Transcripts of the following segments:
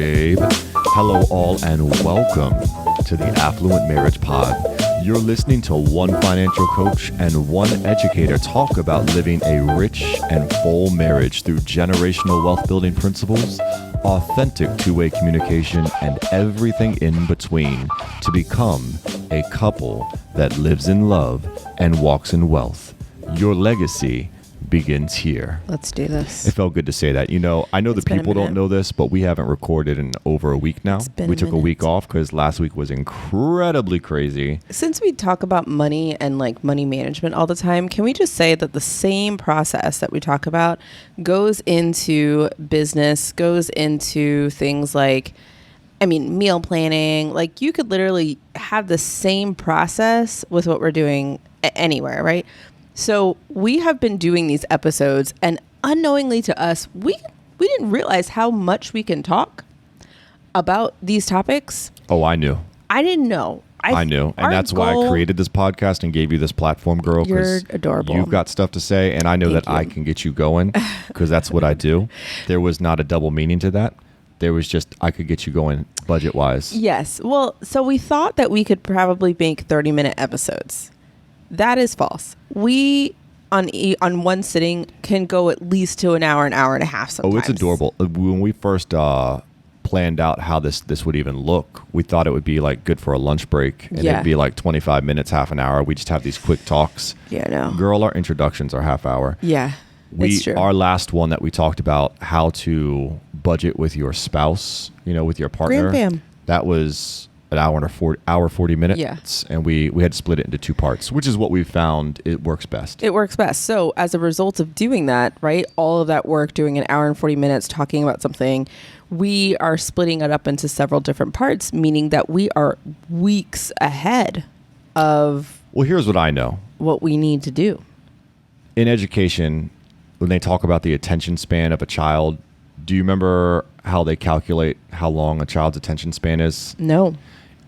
babe. Hello all and welcome to the Affluent Marriage Pod. You're listening to one financial coach and one educator talk about living a rich and full marriage through generational wealth building principles, authentic two-way communication, and everything in between to become a couple that lives in love and walks in wealth. Your legacy begins here. Let's do this. It felt good to say that. You know, I know the people don't know this, but we haven't recorded in over a week now. We took a week off because last week was incredibly crazy. Since we talk about money and like money management all the time, can we just say that the same process that we talk about goes into business, goes into things like, meal planning. Like you could literally have the same process with what we're doing anywhere, right? So we have been doing these episodes, and unknowingly to us, we didn't realize how much we can talk about these topics. Oh, I knew. I didn't know. I knew. And that's why I created this podcast and gave you this platform, girl. You're adorable. You've got stuff to say, and I know that I can get you going because that's what I do. There was not a double meaning to that. There was just, I could get you going budget-wise. Yes. Well, so we thought that we could probably make 30-minute episodes. That is false. We, on one sitting, can go at least to an hour and a half sometimes. Oh, it's adorable. When we first planned out how this would even look, we thought it would be like good for a lunch break. And it'd be like 25 minutes, half an hour. We just have these quick talks. Yeah, no. Girl, our introductions are half hour. Yeah, it's true. Our last one that we talked about, how to budget with your spouse, with your partner. Grand fam. That was an hour and 40 minutes. Yeah. And we had to split it into two parts, which is what we found it works best. It works best. So as a result of doing that, right, all of that work, doing an hour and 40 minutes talking about something, we are splitting it up into several different parts, meaning that we are weeks ahead of Well, here's what I know. What we need to do. In education, when they talk about the attention span of a child, do you remember how they calculate how long a child's attention span is? No.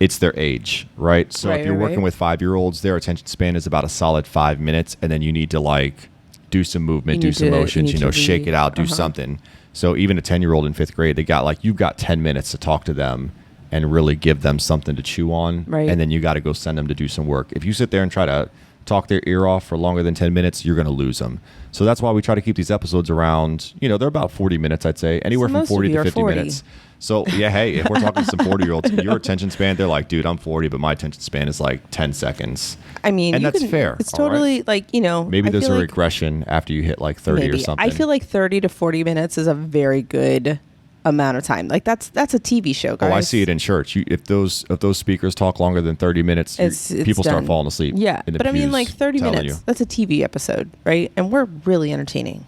It's their age, right? So if you're working with 5-year-olds, their attention span is about a solid 5 minutes, and then you need to like do some movement, do some motions, shake it out, do something. So even a 10-year-old in 5th grade, you've got 10 minutes to talk to them and really give them something to chew on, and then you got to go send them to do some work. If you sit there and try to talk their ear off for longer than 10 minutes, you're going to lose them. So that's why we try to keep these episodes around, they're about 40 minutes, I'd say, anywhere from 40 to 50 minutes. So yeah, hey, if we're talking to some 40-year-olds, your attention span, they're like, dude, I'm 40, but my attention span is like 10 seconds. And that's fair. It's totally like, Maybe there's a regression after you hit like 30 or something. I feel like 30 to 40 minutes is a very good amount of time. Like that's a TV show, guys. Oh, I see it in church. If those speakers talk longer than 30 minutes, people start falling asleep. Yeah, but I mean, like 30 minutes. That's a TV episode, right? And we're really entertaining.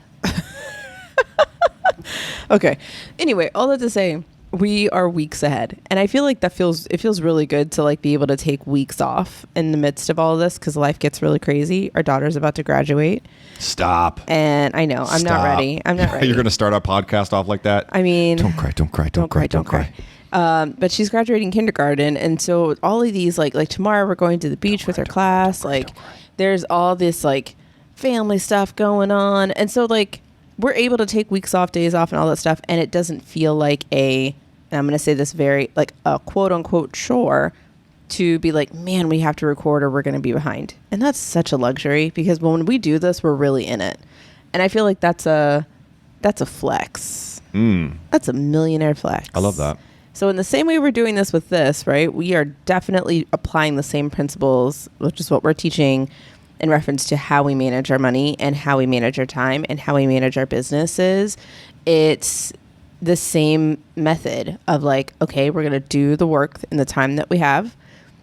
Okay. Anyway, all that to say, we are weeks ahead, and I feel like it feels really good to like be able to take weeks off in the midst of all of this because life gets really crazy. Our daughter's about to graduate. Stop. And I know I'm not ready. You're going to start our podcast off like that? I mean, don't cry. But she's graduating kindergarten, and so all of these like tomorrow we're going to the beach with her class. There's all this like family stuff going on, and so like we're able to take weeks off, days off, and all that stuff, and it doesn't feel like and I'm going to say this very like a quote unquote chore to be like, man, we have to record or we're going to be behind. And that's such a luxury because when we do this, we're really in it. And I feel like that's a flex. That's a millionaire flex. I love that. So in the same way we're doing this with this, right, we are definitely applying the same principles, which is what we're teaching in reference to how we manage our money and how we manage our time and how we manage our businesses. It's the same method of like, okay, we're going to do the work in the time that we have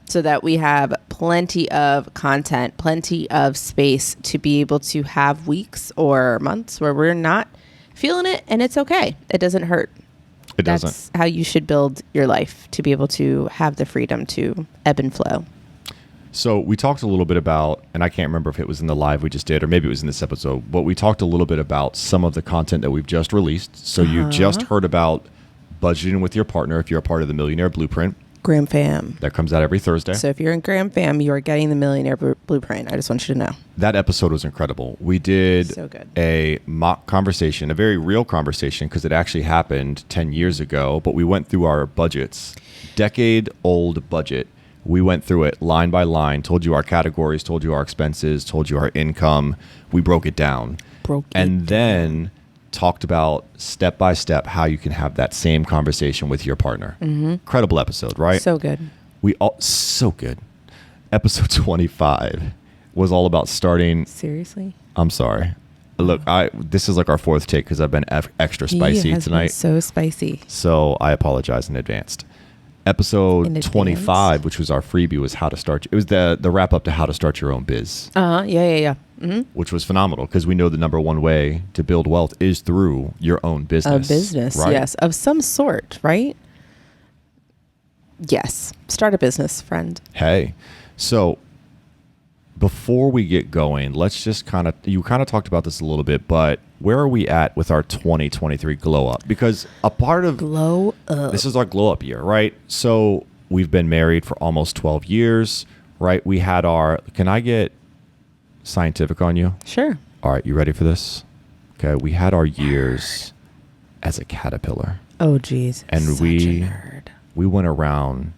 so that we have plenty of content, plenty of space to be able to have weeks or months where we're not feeling it, and it's okay. It doesn't hurt. That's how you should build your life, to be able to have the freedom to ebb and flow. So we talked a little bit about, and I can't remember if it was in the live we just did or maybe it was in this episode, but we talked a little bit about some of the content that we've just released. So you just heard about budgeting with your partner if you're a part of the Millionaire Blueprint. Graham Fam. That comes out every Thursday. So if you're in Graham Fam, you are getting the Millionaire Blueprint. I just want you to know. That episode was incredible. We did So good. a mock conversation, a very real conversation, because it actually happened 10 years ago, but we went through our budgets, decade-old budget. We went through it line by line, told you our categories, told you our expenses, told you our income. We broke it down. Then talked about step by step how you can have that same conversation with your partner. Incredible episode, right? So good. So good. Episode 25 was all about starting. Seriously? I'm sorry. Look, this is like our fourth take because I've been extra spicy tonight. So spicy. So I apologize in advance. Episode 25, which was our freebie, was how to start. It was the wrap up to how to start your own biz. Yeah. Which was phenomenal because we know the number one way to build wealth is through your own business. A business, right? yes, of some sort, right? Yes, start a business, friend. Hey, so before we get going, let's just you kind of talked about this a little bit, but where are we at with our 2023 glow up? Because a part of glow up, this is our glow up year, right? So we've been married for almost 12 years, right? We had can I get scientific on you? Sure. All right, you ready for this? Okay, we had our years as a caterpillar. Oh, geez. And Such a nerd. We went around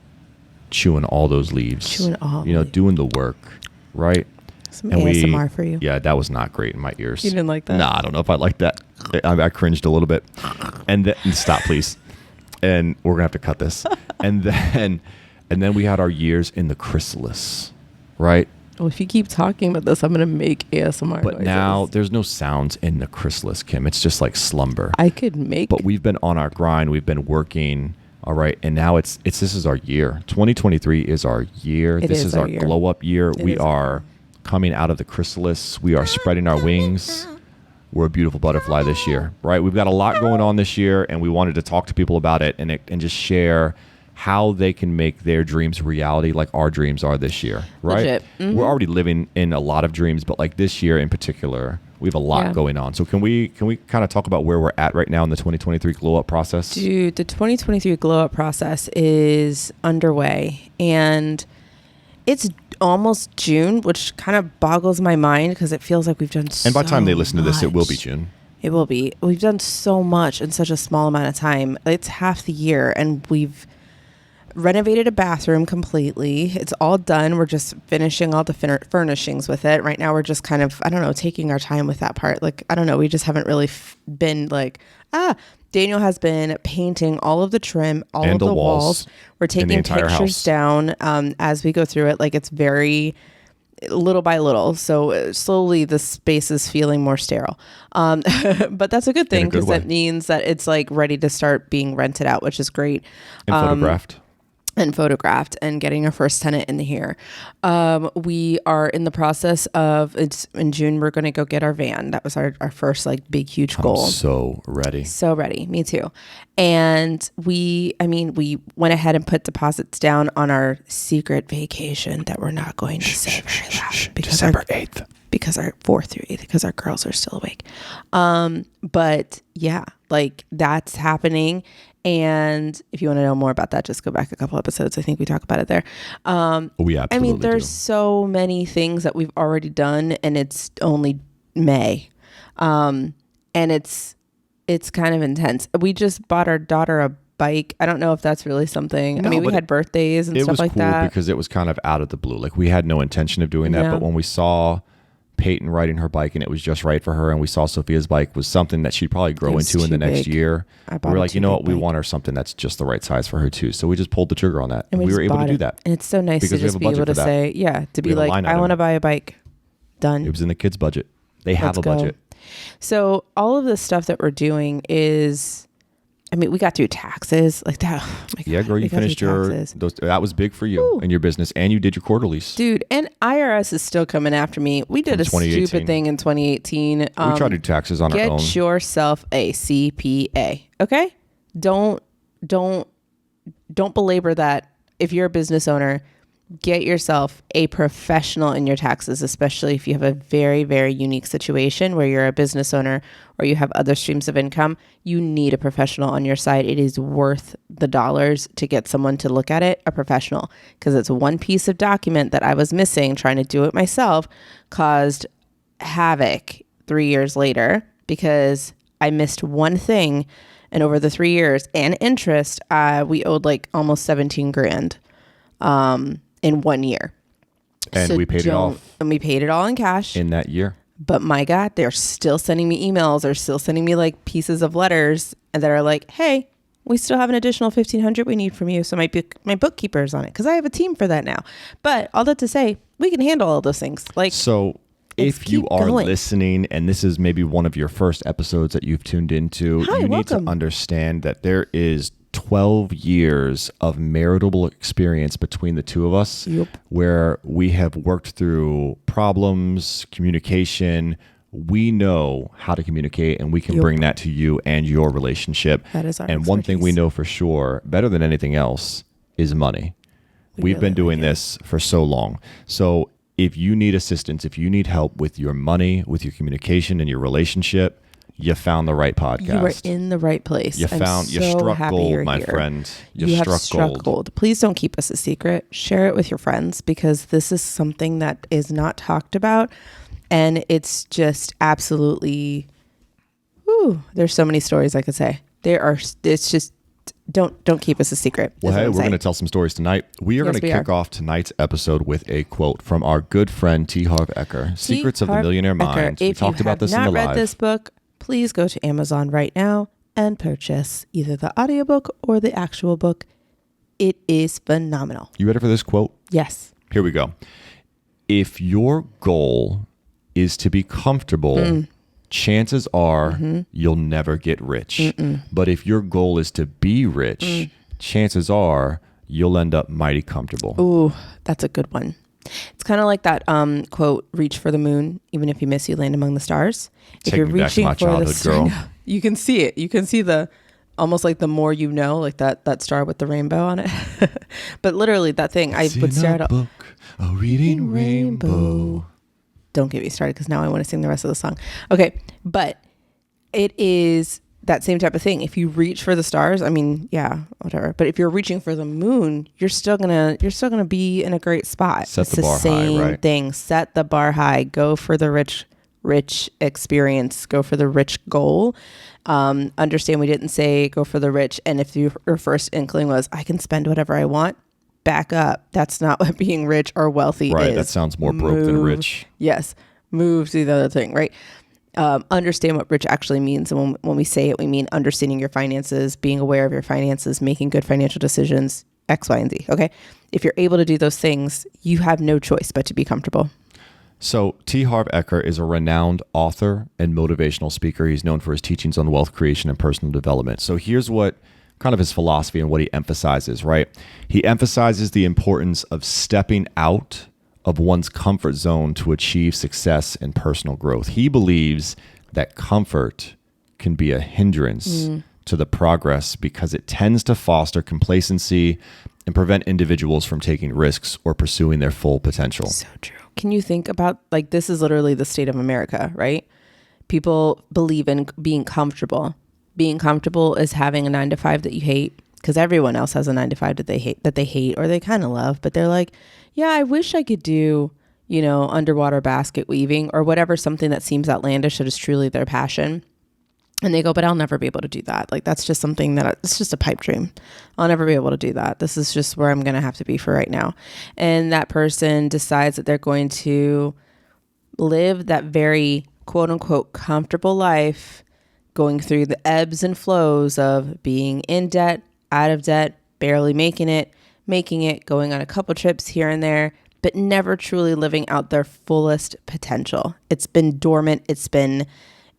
chewing all those leaves. Doing the work, right? Some ASMR for you. Yeah, that was not great in my ears. You didn't like that? Nah, I don't know if I like that. I cringed a little bit. And stop, please. And we're gonna have to cut this. and then we had our years in the chrysalis, right? Well, if you keep talking about this, I'm going to make ASMR But noises. now there's no sounds in the chrysalis, Kim. It's just like slumber. I could make. But we've been on our grind. We've been working. All right. And now this is our year. 2023 is our year. This is our glow up year. We are coming out of the chrysalis. We are spreading our wings. We're a beautiful butterfly this year, right? We've got a lot going on this year, and we wanted to talk to people about it and just share how they can make their dreams reality like our dreams are this year, right? Legit. Mm-hmm. We're already living in a lot of dreams, but like this year in particular, we have a lot going on. So can we kind of talk about where we're at right now in the 2023 glow up process? Dude, the 2023 glow up process is underway, and it's almost June, which kind of boggles my mind because it feels like we've done so much. And by the time they listen to this, it will be June. It will be. We've done so much in such a small amount of time. It's half the year, and we've renovated a bathroom completely. It's all done. We're just finishing all the furnishings with it. Right now, we're just kind of, taking our time with that part. We just haven't really been Daniel has been painting all of the trim, all of the walls. We're taking pictures down as we go through it. Like, it's very little by little. So slowly the space is feeling more sterile. But that's a good thing because that means that it's like ready to start being rented out, which is great. And photographed and getting our first tenant in here. We are in the process of, it's in June, we're going to go get our van. That was our first big, huge goal. I'm so ready. So ready. Me too. And we went ahead and put deposits down on our secret vacation that we're not going to say very loud. December 8th. Because our 4th through 8th, because our girls are still awake. But yeah, that's happening. And if you want to know more about that, just go back a couple episodes. I think we talk about it there. We absolutely there's so many things that we've already done, and it's only May. And it's kind of intense. We just bought our daughter a bike. I don't know if that's really something. No, we had birthdays and stuff like that. It was cool because it was kind of out of the blue. We had no intention of doing that. But when we saw Peyton riding her bike and it was just right for her, and we saw Sophia's bike was something that she'd probably grow into in the next year, we were like, you know what, we want her something that's just the right size for her too. So we just pulled the trigger on that, and we were able to do that. And it's so nice to just be able to say, I want to buy a bike. Done. It was in the kids' budget. They have a budget. So all of the stuff that we're doing is, we got through taxes like that. Oh my God, yeah, girl, you finished that was big for you and your business, and you did your quarterlies. Dude, and IRS is still coming after me. We did a stupid thing in 2018. We tried to do taxes on our own. Get yourself a CPA, okay? Don't belabor that. If you're a business owner, Get yourself a professional in your taxes, especially if you have a very, very unique situation where you're a business owner or you have other streams of income. You need a professional on your side. It is worth the dollars to get someone to look at it, a professional, because it's one piece of document that I was missing trying to do it myself caused havoc 3 years later because I missed one thing. And over the 3 years and interest, we owed like almost 17 grand. In 1 year. And so we paid it off. And we paid it all in cash. In that year. But my God, they're still sending me emails. They're still sending me like pieces of letters that are like, hey, we still have an additional 1,500 we need from you. So my bookkeeper's on it because I have a team for that now. But all that to say, we can handle all those things. Like, so if you are listening and this is maybe one of your first episodes that you've tuned into, you need to understand that there is 12 years of marital experience between the two of us, where we have worked through problems, communication. We know how to communicate, and we can bring that to you and your relationship. That is our And one thing we know for sure, better than anything else, is money. We've been doing this for so long. So if you need assistance, if you need help with your money, with your communication and your relationship, you found the right podcast. You were in the right place. You struck gold, my friend. You have struck gold. Please don't keep us a secret. Share it with your friends because this is something that is not talked about. And it's just absolutely, there's so many stories I could say. It's just, don't keep us a secret. Well, hey, we're going to tell some stories tonight. We are going to kick off tonight's episode with a quote from our good friend T. Harv Eker, Secrets of the Millionaire Mind. We talked about this in the live. If you have not read this book, please go to Amazon right now and purchase either the audiobook or the actual book. It is phenomenal. You ready for this quote? Yes. Here we go. If your goal is to be comfortable, chances are you'll never get rich. But if your goal is to be rich, chances are you'll end up mighty comfortable. Ooh, that's a good one. It's kind of like that quote, reach for the moon, even if you miss, you land among the stars. If you're reaching for the star, you can see it. You can see the, almost like the more you know, like that star with the rainbow on it. But literally that thing, I would stare at a reading rainbow. Don't get me started because now I want to sing the rest of the song. Okay, but it is that same type of thing. If you reach for the stars, I mean, yeah, whatever. But if you're reaching for the moon, you're still gonna be in a great spot. Set the bar high, right? It's the same thing. Set the bar high. Go for the rich experience. Go for the rich goal. Understand we didn't say go for the rich. And if your first inkling was I can spend whatever I want, back up. That's not what being rich or wealthy is. Right. That sounds more broke than rich. Yes. Move to the other thing, right? Understand what rich actually means. And when we say it, we mean understanding your finances, being aware of your finances, making good financial decisions, X, Y, and Z. Okay. If you're able to do those things, you have no choice but to be comfortable. So T. Harv Eker is a renowned author and motivational speaker. He's known for his teachings on wealth creation and personal development. So here's what kind of his philosophy and what he emphasizes, right? He emphasizes the importance of stepping out of one's comfort zone to achieve success and personal growth. He believes that comfort can be a hindrance to the progress because it tends to foster complacency and prevent individuals from taking risks or pursuing their full potential. So true. Can you think about, like, this is literally the state of America, right? People believe in being comfortable. Being comfortable is having a 9-to-5 that you hate, because everyone else has a 9-to-5 that they hate or they kind of love, but they're like, yeah, I wish I could do, underwater basket weaving or whatever, something that seems outlandish that is truly their passion. And they go, but I'll never be able to do that. Like, that's just something it's just a pipe dream. I'll never be able to do that. This is just where I'm going to have to be for right now. And that person decides that they're going to live that very quote unquote comfortable life, going through the ebbs and flows of being in debt, out of debt, barely making it, going on a couple trips here and there, but never truly living out their fullest potential. It's been dormant. It's been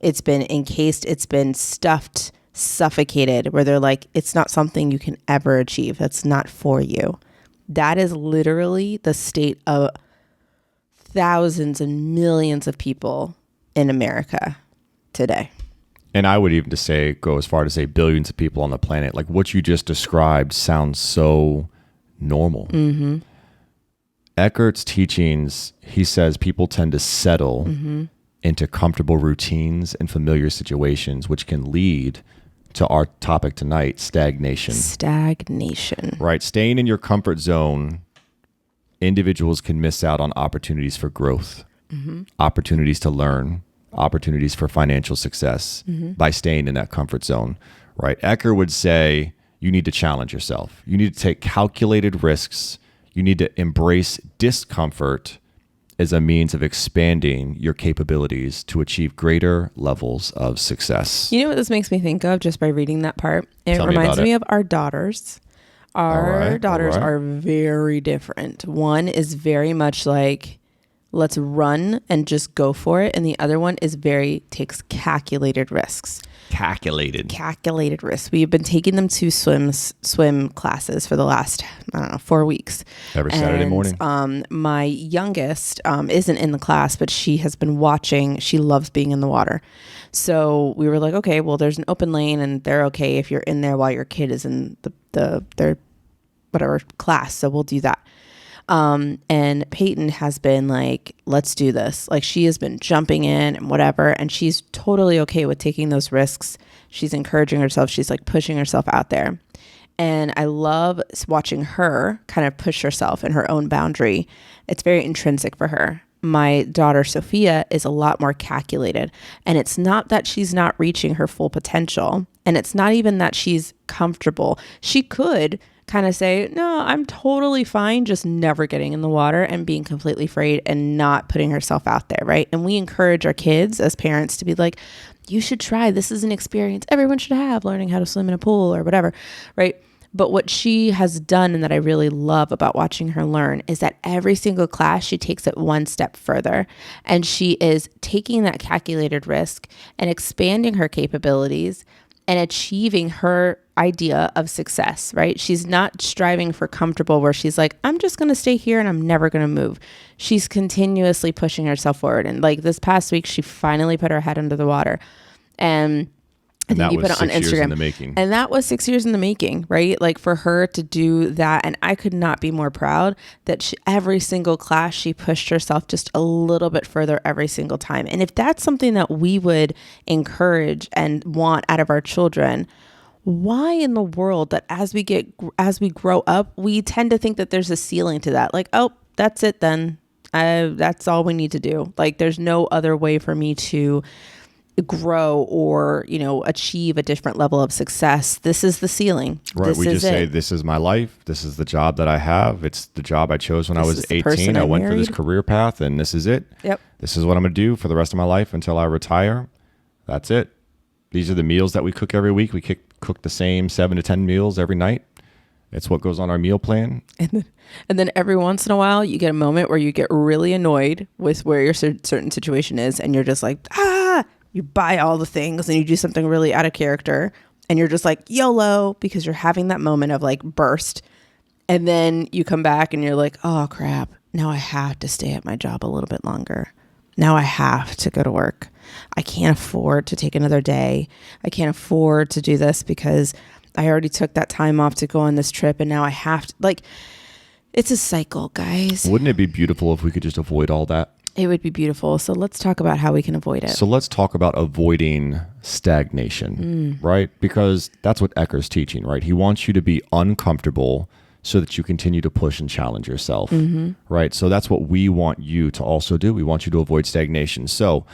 encased. It's been stuffed, suffocated, where they're like, it's not something you can ever achieve. That's not for you. That is literally the state of thousands and millions of people in America today. And I would even go as far to say billions of people on the planet. Like, what you just described sounds so normal. Eckhart's teachings, he says people tend to settle into comfortable routines and familiar situations, which can lead to our topic tonight, stagnation. Stagnation. Right. Staying in your comfort zone, individuals can miss out on opportunities for growth, opportunities to learn, opportunities for financial success by staying in that comfort zone. Right. Eckhart would say you need to challenge yourself. You need to take calculated risks. You need to embrace discomfort as a means of expanding your capabilities to achieve greater levels of success. You know what this makes me think of just by reading that part? It reminds me of our daughters. Our daughters are very different. One is very much like, let's run and just go for it. And the other one is takes calculated risks. Calculated risks. We've been taking them to swim classes for the last, 4 weeks. Every Saturday morning. My youngest isn't in the class, but she has been watching. She loves being in the water. So we were like, okay, well, there's an open lane and they're okay if you're in there while your kid is in their whatever class. So we'll do that. And Peyton has been like, let's do this. Like she has been jumping in and whatever. And she's totally okay with taking those risks. She's encouraging herself. She's like pushing herself out there. And I love watching her kind of push herself in her own boundary. It's very intrinsic for her. My daughter, Sophia, is a lot more calculated. And it's not that she's not reaching her full potential. And it's not even that she's comfortable. She could kind of say, no, I'm totally fine just never getting in the water and being completely afraid and not putting herself out there, right? And we encourage our kids as parents to be like, you should try. This is an experience everyone should have, learning how to swim in a pool or whatever, right? But what she has done and that I really love about watching her learn is that every single class, she takes it one step further. And she is taking that calculated risk and expanding her capabilities and achieving her idea of success, right? She's not striving for comfortable where she's like, I'm just going to stay here and I'm never going to move. She's continuously pushing herself forward. And like this past week, she finally put her head under the water. And I think you put it on Instagram. And that was 6 years in the making, right? Like for her to do that. And I could not be more proud that every single class, she pushed herself just a little bit further every single time. And if that's something that we would encourage and want out of our children, why in the world that as we grow up, we tend to think that there's a ceiling to that? Like, oh, that's it then. That's all we need to do. Like there's no other way for me to grow or, achieve a different level of success. This is the ceiling. Right. We just say, this is my life. This is the job that I have. It's the job I chose when I was 18. I went for this career path and this is it. Yep. This is what I'm going to do for the rest of my life until I retire. That's it. These are the meals that we cook every week. We cook the same 7 to 10 meals every night. It's what goes on our meal plan. And then every once in a while, you get a moment where you get really annoyed with where your certain situation is. And you're just like, you buy all the things and you do something really out of character. And you're just like, YOLO, because you're having that moment of like burst. And then you come back and you're like, oh, crap. Now I have to stay at my job a little bit longer. Now I have to go to work. I can't afford to take another day. I can't afford to do this because I already took that time off to go on this trip. And now I have to, like, it's a cycle, guys. Wouldn't it be beautiful if we could just avoid all that? It would be beautiful. So let's talk about how we can avoid it. So let's talk about avoiding stagnation, right? Because that's what Eckhart's teaching, right? He wants you to be uncomfortable so that you continue to push and challenge yourself, right? So that's what we want you to also do. We want you to avoid stagnation. So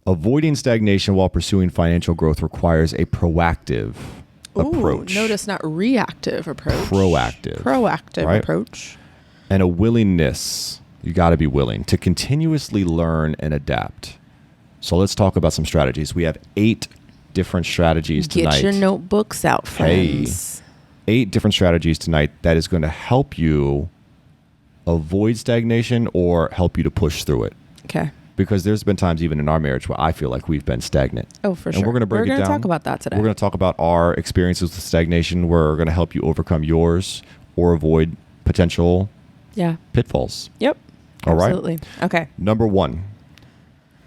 avoiding stagnation while pursuing financial growth requires a proactive approach. Notice not reactive approach. Proactive right? Approach. And a willingness. You got to be willing to continuously learn and adapt. So let's talk about some strategies. We have 8 different strategies tonight. Get your notebooks out, friends. 8 different strategies tonight that is going to help you avoid stagnation or help you to push through it. Okay. Because there's been times even in our marriage where I feel like we've been stagnant. Oh, for sure. And we're going to break it down. We're going to talk about that today. We're going to talk about our experiences with stagnation. We're going to help you overcome yours or avoid potential pitfalls. Yep. All right. Absolutely. Okay. Number 1.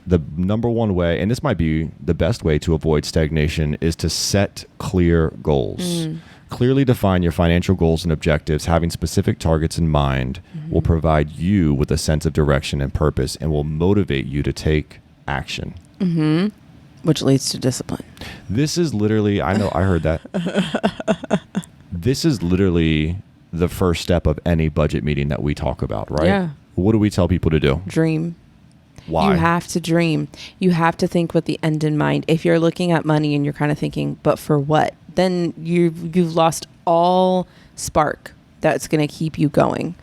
The number one way, and this might be the best way to avoid stagnation, is to set clear goals. Clearly define your financial goals and objectives. Having specific targets in mind will provide you with a sense of direction and purpose and will motivate you to take action. Which leads to discipline. This is literally, I know, I heard that. This is literally the first step of any budget meeting that we talk about, right? Yeah. What do we tell people to do? Dream. Why? You have to dream. You have to think with the end in mind. If you're looking at money and you're kind of thinking, but for what? Then you've lost all spark that's going to keep you going.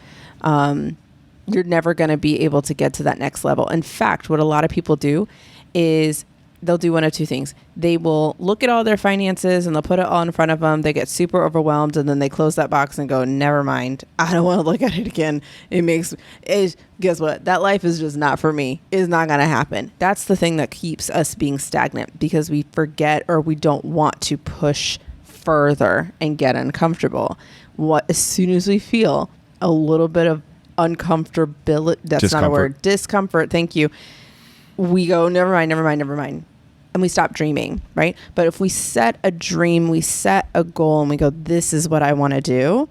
You're never going to be able to get to that next level. In fact, what a lot of people do is they'll do one of two things. They will look at all their finances and they'll put it all in front of them. They get super overwhelmed and then they close that box and go, never mind. I don't want to look at it again. Guess what? That life is just not for me. It's not going to happen. That's the thing that keeps us being stagnant because we forget or we don't want to push further and get uncomfortable. As soon as we feel a little bit of uncomfortability, that's not a word, discomfort, thank you, we go, never mind. And we stop dreaming, right? But if we set a dream, we set a goal and we go, this is what I want to do,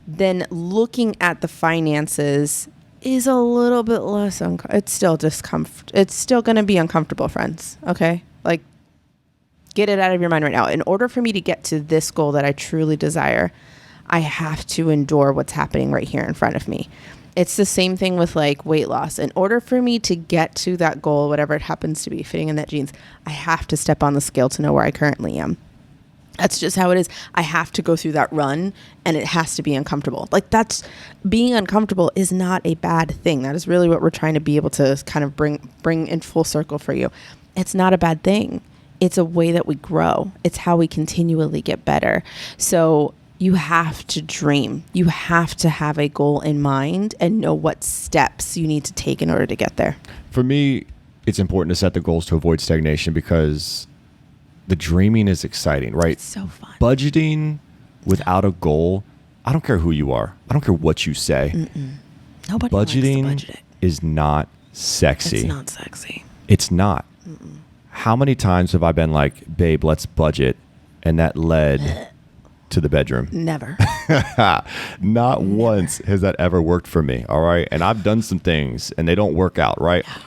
then looking at the finances is a little bit less, it's still discomfort. It's still going to be uncomfortable, friends. Okay. Like, get it out of your mind right now. In order for me to get to this goal that I truly desire, I have to endure what's happening right here in front of me. It's the same thing with like weight loss. In order for me to get to that goal, whatever it happens to be, fitting in that jeans, I have to step on the scale to know where I currently am. That's just how it is. I have to go through that run and it has to be uncomfortable. Like being uncomfortable is not a bad thing. That is really what we're trying to be able to kind of bring in full circle for you. It's not a bad thing. It's a way that we grow. It's how we continually get better. So you have to dream. You have to have a goal in mind and know what steps you need to take in order to get there. For me, it's important to set the goals to avoid stagnation because the dreaming is exciting, right? It's so fun. Budgeting without a goal, I don't care who you are. I don't care what you say. Nobody budgeting likes to budget. Is not sexy. It's not sexy. It's not. How many times have I been like, babe, let's budget, and that led to the bedroom? Never. Not once has that ever worked for me. All right. And I've done some things and they don't work out. Right. Yeah.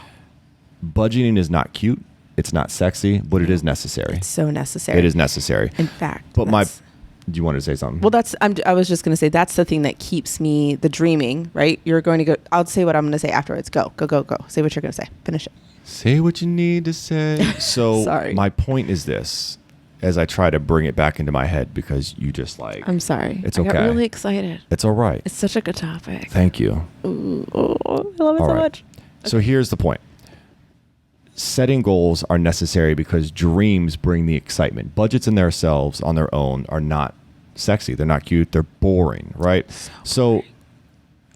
Budgeting is not cute. It's not sexy, but it is necessary. It's so necessary. It is necessary. In fact. But do you want to say something? Well, I was just going to say, that's the thing that keeps me, the dreaming, right? You're going to go, I'll say what I'm going to say afterwards. Go. Say what you're going to say. Finish it. Say what you need to say. So Sorry. My point is this, as I try to bring it back into my head, because you just like... I'm sorry. It's I okay. got really excited. It's all right. It's such a good topic. Thank you. Ooh, I love it so much. So here's the point. Setting goals are necessary because dreams bring the excitement. Budgets in themselves on their own are not sexy. They're not cute. They're boring, right? So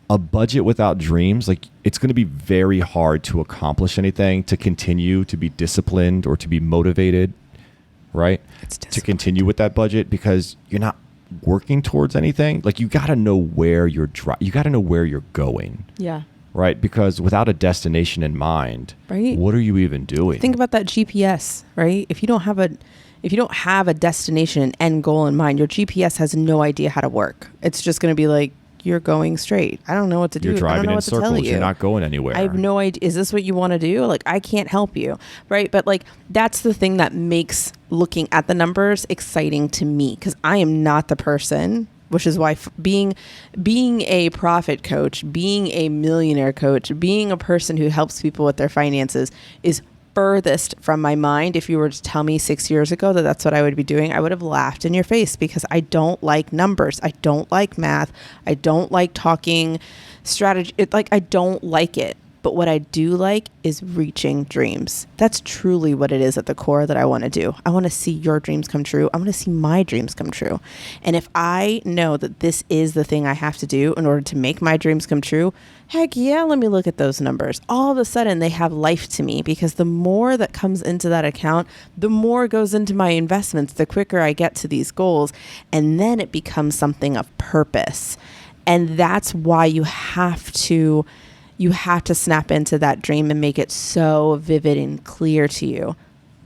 a budget without dreams, like, it's going to be very hard to accomplish anything, to continue to be disciplined or to be motivated, right? To continue with that budget because you're not working towards anything. Like, you got to know where you got to know where you're going. Yeah. Right? Because without a destination in mind, right, what are you even doing? Think about that GPS, right? If you don't have a destination, an end goal in mind, your GPS has no idea how to work. It's just going to be like, you're going straight. I don't know what to do. You're driving in circles. You're not going anywhere. I have no idea. Is this what you want to do? Like, I can't help you. Right. But like, that's the thing that makes looking at the numbers exciting to me, because I am not the person, which is why being a profit coach, being a millionaire coach, being a person who helps people with their finances is furthest from my mind. If you were to tell me 6 years ago that that's what I would be doing, I would have laughed in your face, because I don't like numbers. I don't like math. I don't like talking strategy. I don't like it. But what I do like is reaching dreams. That's truly what it is at the core that I want to do. I want to see your dreams come true. I want to see my dreams come true. And if I know that this is the thing I have to do in order to make my dreams come true, heck yeah, let me look at those numbers. All of a sudden, they have life to me, because the more that comes into that account, the more goes into my investments, the quicker I get to these goals. And then it becomes something of purpose. And that's why you have to snap into that dream and make it so vivid and clear to you.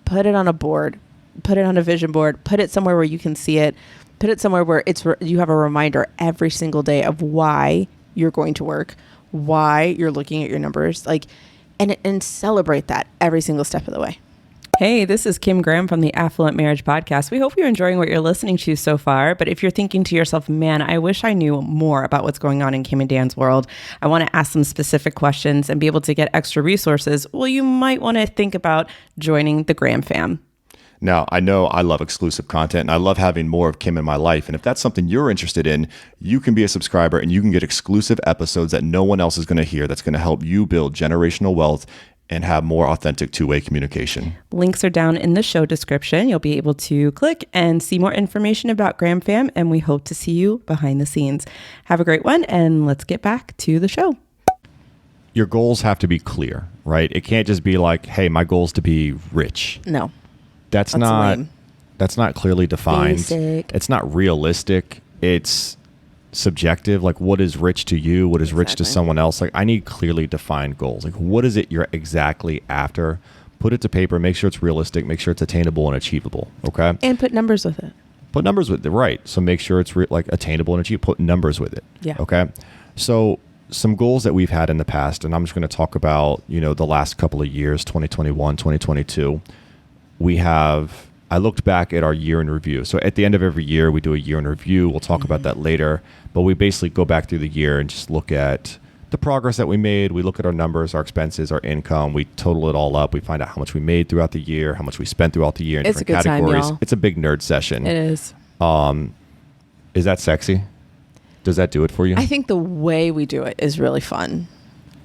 Put it on a board, put it on a vision board, put it somewhere where you can see it. Put it somewhere where you have a reminder every single day of why you're going to work, why you're looking at your numbers, like, and celebrate that every single step of the way. Hey, this is Kim Graham from the Affluent Marriage Podcast. We hope you're enjoying what you're listening to so far. But if you're thinking to yourself, man, I wish I knew more about what's going on in Kim and Dan's world, I want to ask some specific questions and be able to get extra resources, well, you might want to think about joining the Graham fam. Now, I know I love exclusive content and I love having more of Kim in my life. And if that's something you're interested in, you can be a subscriber and you can get exclusive episodes that no one else is going to hear that's going to help you build generational wealth and have more authentic two-way communication. Links are down in the show description. You'll be able to click and see more information about Graham Fam, and we hope to see you behind the scenes. Have a great one, and let's get back to the show. Your goals have to be clear, right? It can't just be like, hey, my goal is to be rich. No. That's not clearly defined. Basic. It's not realistic. It's subjective. Like, what is rich to you? What is rich to someone else? Like, I need clearly defined goals. Like, what is it you're exactly after? Put it to paper. Make sure it's realistic. Make sure it's attainable and achievable. Okay. And put numbers with it. Put numbers with it. Right. So make sure it's like attainable and achievable. Put numbers with it. Yeah. Okay. So some goals that we've had in the past, and I'm just going to talk about, the last couple of years, 2021, 2022. I looked back at our year in review. So at the end of every year, we do a year in review. We'll talk about that later. But we basically go back through the year and just look at the progress that we made. We look at our numbers, our expenses, our income. We total it all up. We find out how much we made throughout the year, how much we spent throughout the year in different categories. Time, y'all. It's a big nerd session. It is. Is that sexy? Does that do it for you? I think the way we do it is really fun.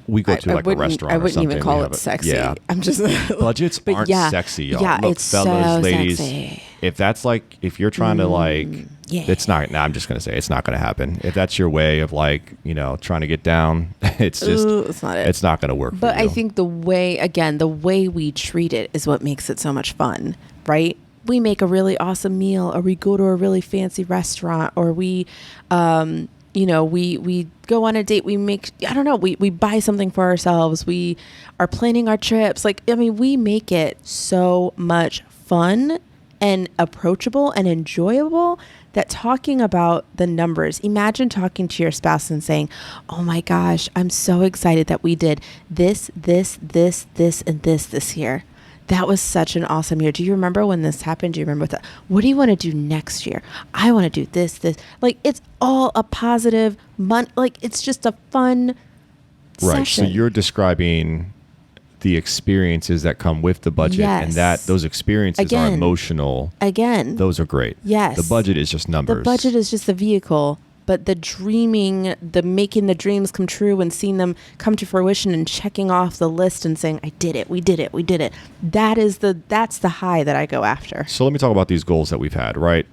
We go to a restaurant. I wouldn't or even call it sexy. Yeah. I'm just budgets aren't sexy, y'all. Yeah, Look, it's fellas, so ladies, sexy. if that's if you're trying to it's not. I'm just gonna say it's not gonna happen. If that's your way of trying to get down, it's just it's not it. It's not gonna work. But for you. I think the way we treat it is what makes it so much fun, right? We make a really awesome meal, or we go to a really fancy restaurant, or we we go on a date, we buy something for ourselves. We are planning our trips. We make it so much fun and approachable and enjoyable that talking about the numbers, imagine talking to your spouse and saying, oh my gosh, I'm so excited that we did this, and this year. That was such an awesome year. Do you remember when this happened? Do you remember that? What do you want to do next year? I want to do this. It's all a positive it's just a fun right. session. So you're describing the experiences that come with the budget, and that those experiences are emotional. Again, those are great. Yes. The budget is just numbers. The budget is just the vehicle. But the dreaming, the making the dreams come true and seeing them come to fruition and checking off the list and saying, I did it, we did it. That's the high that I go after. So let me talk about these goals that we've had, right?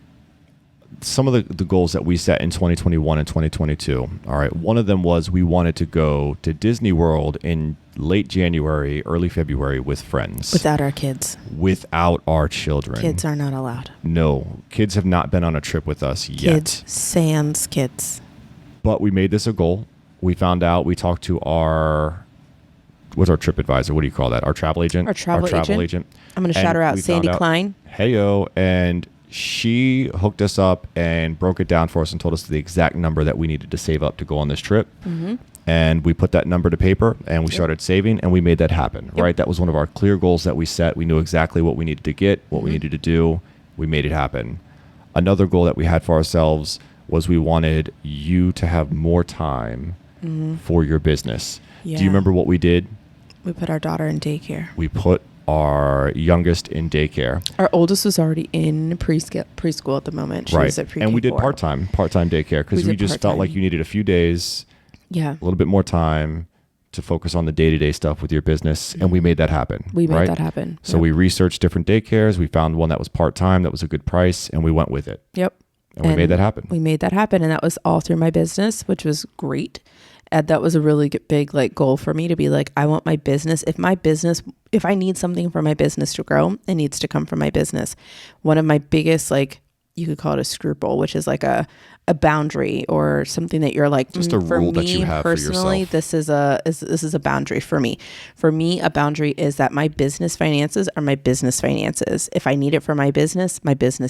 Some of the goals that we set in 2021 and 2022. All right. One of them was we wanted to go to Disney World in late January, early February with friends. Without our kids. Without our children. Kids are not allowed. No. Kids have not been on a trip with us yet. Kids, sans kids. But we made this a goal. We found out, we talked to what's our trip advisor? What do you call that? Our travel agent? Our travel agent. I'm going to shout her out, Sandy Klein. Heyo. And she hooked us up and broke it down for us and told us the exact number that we needed to save up to go on this trip. Mm-hmm. And we put that number to paper and we started saving and we made that happen, right? That was one of our clear goals that we set. We knew exactly what we needed to get, what we needed to do. We made it happen. Another goal that we had for ourselves was we wanted you to have more time for your business. Yeah. Do you remember what we did? We put our daughter in daycare. We put our youngest in daycare. Our oldest was already in preschool at the moment. She was at pre-K4. And we did part-time daycare because we just felt like you needed a few days, a little bit more time to focus on the day-to-day stuff with your business. And we made that happen. We made that happen. So we researched different daycares. We found one that was part-time, that was a good price, and we went with it. Yep. And we made that happen. We made that happen. And that was all through my business, which was great. And that was a really big goal for me to be I want my business. If I need something for my business to grow, it needs to come from my business. One of my biggest you could call it a scruple, which is like a boundary or something that you're like, just a rule that you have personally, for yourself. This is a boundary for me. For me, a boundary is that my business finances are my business finances. If I need it for my business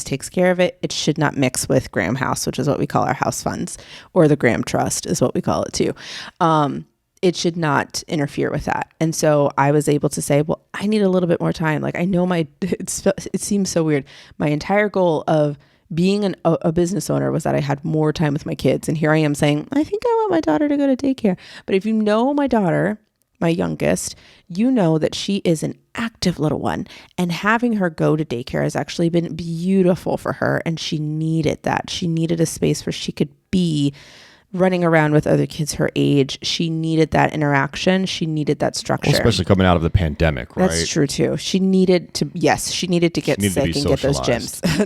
takes care of it. It should not mix with Graham House, which is what we call our house funds, or the Graham Trust is what we call it too. It should not interfere with that. And so I was able to say, well, I need a little bit more time. Like I know it seems so weird. My entire goal of being a business owner was that I had more time with my kids. And here I am saying, I think I want my daughter to go to daycare. But if you know my daughter, my youngest, you know that she is an active little one. And having her go to daycare has actually been beautiful for her. And she needed that. She needed a space where she could be running around with other kids her age. She needed that interaction. She needed that structure. Well, especially coming out of the pandemic, right? That's true too. She needed to get sick and get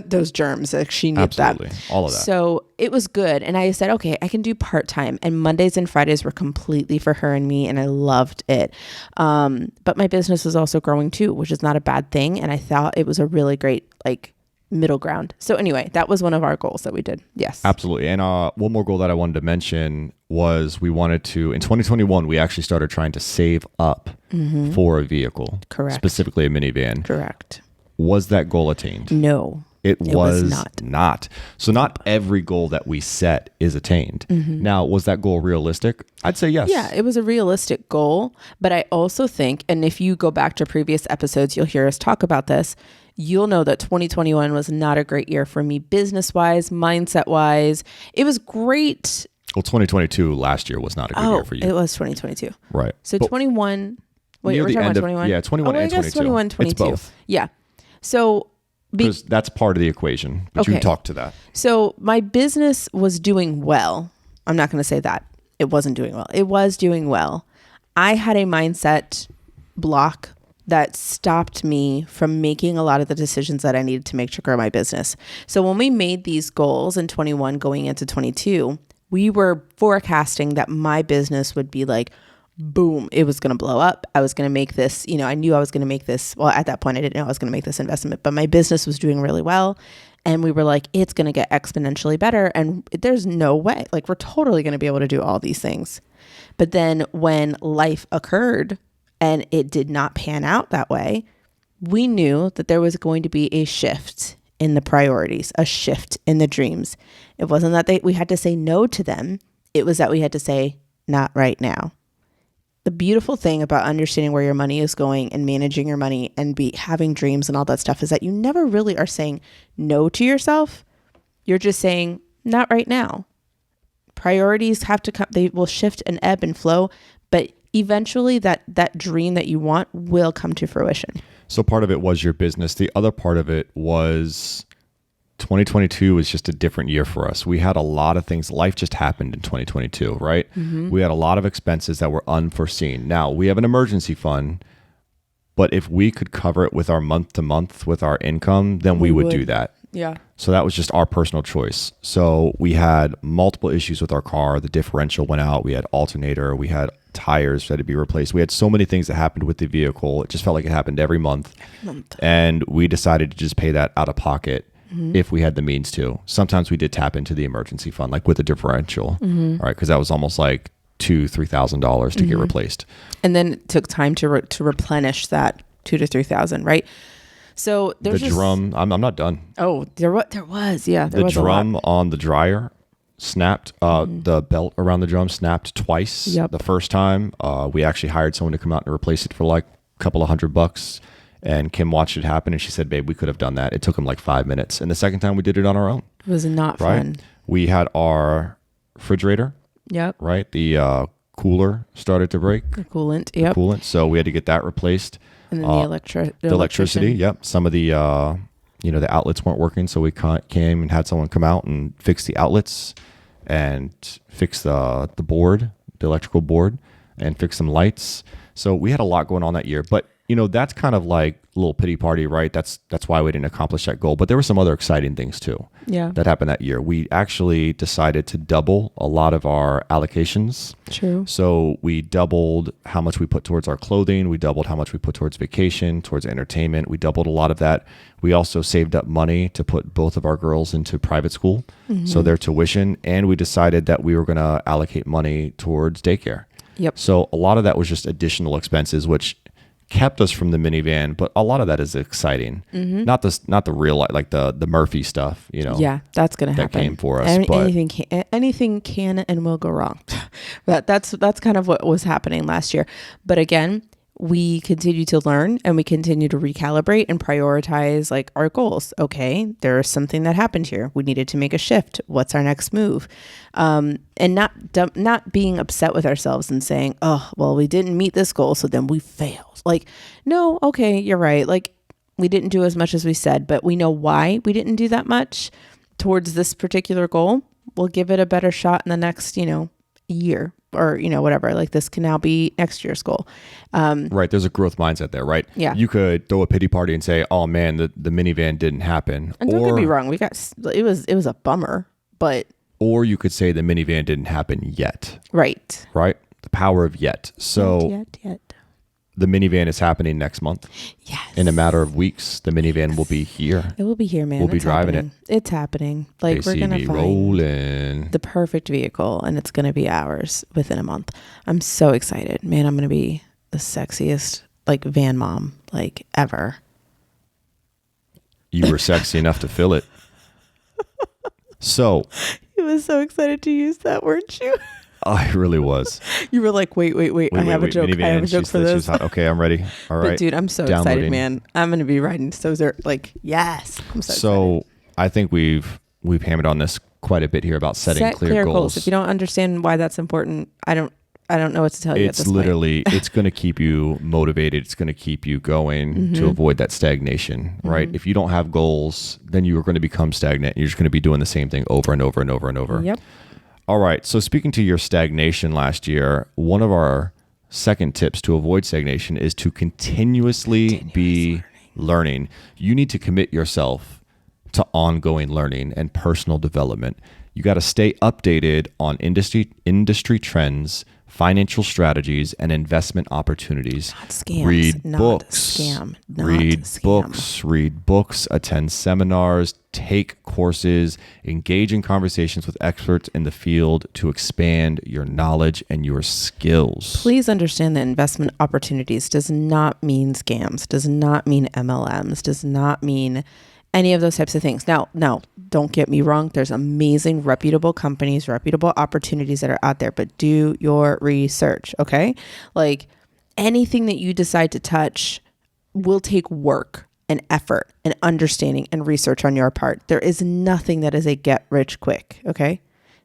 those germs. Like she needed Absolutely. that. All of that. So it was good. And I said, okay, I can do part-time. And Mondays and Fridays were completely for her and me. And I loved it. But my business was also growing too, which is not a bad thing. And I thought it was a really great, middle ground. So anyway, that was one of our goals that we did. Yes. Absolutely. And one more goal that I wanted to mention was we wanted to, in 2021, we actually started trying to save up for a vehicle. Correct. Specifically a minivan. Correct. Was that goal attained? No. It was not. So not every goal that we set is attained. Now, was that goal realistic? I'd say yes. Yeah, it was a realistic goal. But I also think, and if you go back to previous episodes, you'll hear us talk about this. You'll know that 2021 was not a great year for me business-wise, mindset-wise. It was great. Well, 2022 last year was not a good year for you. It was 2022. Right. So 21. Wait, we're talking about 21? Yeah, 21 and 22. 21, 22. It's both. Yeah. So because that's part of the equation. But you can talk to that. So my business was doing well. I'm not going to say that. It wasn't doing well. It was doing well. I had a mindset block that stopped me from making a lot of the decisions that I needed to make to grow my business. So when we made these goals in 21 going into 22, we were forecasting that my business would be like, boom, it was going to blow up. I was going to make this, I knew I was going to make this. Well, at that point, I didn't know I was going to make this investment, but my business was doing really well. And we were like, it's going to get exponentially better. And there's no way, we're totally going to be able to do all these things. But then when life occurred, and it did not pan out that way, we knew that there was going to be a shift in the priorities, a shift in the dreams. It wasn't that we had to say no to them. It was that we had to say, not right now. The beautiful thing about understanding where your money is going and managing your money and having dreams and all that stuff is that you never really are saying no to yourself. You're just saying, not right now. Priorities have to come. They will shift and ebb and flow, but eventually that dream that you want will come to fruition. So part of it was your business. The other part of it was 2022 was just a different year for us. We had a lot of things. Life just happened in 2022, right? We had a lot of expenses that were unforeseen. Now, we have an emergency fund, but if we could cover it with our month to month with our income, then we would do that. Yeah. So that was just our personal choice. So we had multiple issues with our car. The differential went out. We had alternator. We had tires that had to be replaced. We had so many things that happened with the vehicle. It just felt like it happened every month. And we decided to just pay that out of pocket if we had the means to. Sometimes we did tap into the emergency fund, like with the differential, right? Because that was almost like $2,000-$3,000 to get replaced. And then it took time to replenish that $2,000 to $3,000, right? So there's the drum. I'm not done. Oh, there was. Yeah, there was the drum on the dryer snapped. The belt around the drum snapped twice. Yep. The first time, we actually hired someone to come out and replace it for like a couple of $100. And Kim watched it happen, and she said, "Babe, we could have done that. It took him like 5 minutes." And the second time, we did it on our own. It was not fun. We had our refrigerator. Yep. Right. The cooler started to break. The coolant. Yep. The coolant. So we had to get that replaced. And then the electricity. Yep. Some of the the outlets weren't working, so we came and had someone come out and fix the outlets and fix the board, the electrical board, and fix some lights. So we had a lot going on that year. But that's kind of like a little pity party, right? That's why we didn't accomplish that goal. But there were some other exciting things too. Yeah. That happened that year. We actually decided to double a lot of our allocations. True. So we doubled how much we put towards our clothing. We doubled how much we put towards vacation, towards entertainment. We doubled a lot of that. We also saved up money to put both of our girls into private school, so their tuition. And we decided that we were going to allocate money towards daycare. Yep. So a lot of that was just additional expenses, which kept us from the minivan, but a lot of that is exciting. Not the real, like the Murphy stuff, Yeah, that's gonna happen. That came for us. But Anything can and will go wrong. That's kind of what was happening last year. But again, we continue to learn and we continue to recalibrate and prioritize like our goals. Okay, there's something that happened here. We needed to make a shift. What's our next move? And not being upset with ourselves and saying, oh, well, we didn't meet this goal, so then we failed. Like, no, okay, you're right. Like, we didn't do as much as we said, but we know why we didn't do that much towards this particular goal. We'll give it a better shot in the next, year or, whatever. Like, this can now be next year's goal. Right. There's a growth mindset there, right? Yeah. You could throw a pity party and say, oh man, the minivan didn't happen. And don't get me wrong. It was a bummer, but. Or you could say the minivan didn't happen yet. Right. Right. The power of yet. So Yet. the minivan is happening next month. Yes. In a matter of weeks, the minivan will be here. It will be here, man. We'll be driving it. It's happening. Like, ACV we're going to find rolling. the perfect vehicle, and it's going to be ours within a month. I'm so excited. Man, I'm going to be the sexiest, like, van mom, like, ever. You were sexy enough to fill it. So. You was so excited to use that, weren't you? I really was. You were like, wait. I have a joke. Minivan. I have a joke for this. Okay, I'm ready. All right. But dude, I'm so excited, man. I'm going to be riding like, yes. I'm so excited. I think we've hammered on this quite a bit here about setting clear goals. If you don't understand why that's important, I don't know what to tell you at this point. It's going to keep you motivated. It's going to keep you going to avoid that stagnation, right? If you don't have goals, then you are going to become stagnant. You're just going to be doing the same thing over and over and over and over. Yep. All right. So speaking to your stagnation last year, one of our second tips to avoid stagnation is to continuously be learning. You need to commit yourself to ongoing learning and personal development. You got to stay updated on industry trends, financial strategies, and investment opportunities. Not scams. Read not books. Scam. Not read scam. books. Read books. Attend seminars. Take courses. Engage in conversations with experts in the field to expand your knowledge and your skills. Please understand that investment opportunities does not mean scams. Does not mean MLMs. Does not mean any of those types of things. Now, don't get me wrong. There's amazing, reputable companies, reputable opportunities that are out there, but do your research, okay? Like, anything that you decide to touch will take work and effort and understanding and research on your part. There is nothing that is a get rich quick, okay?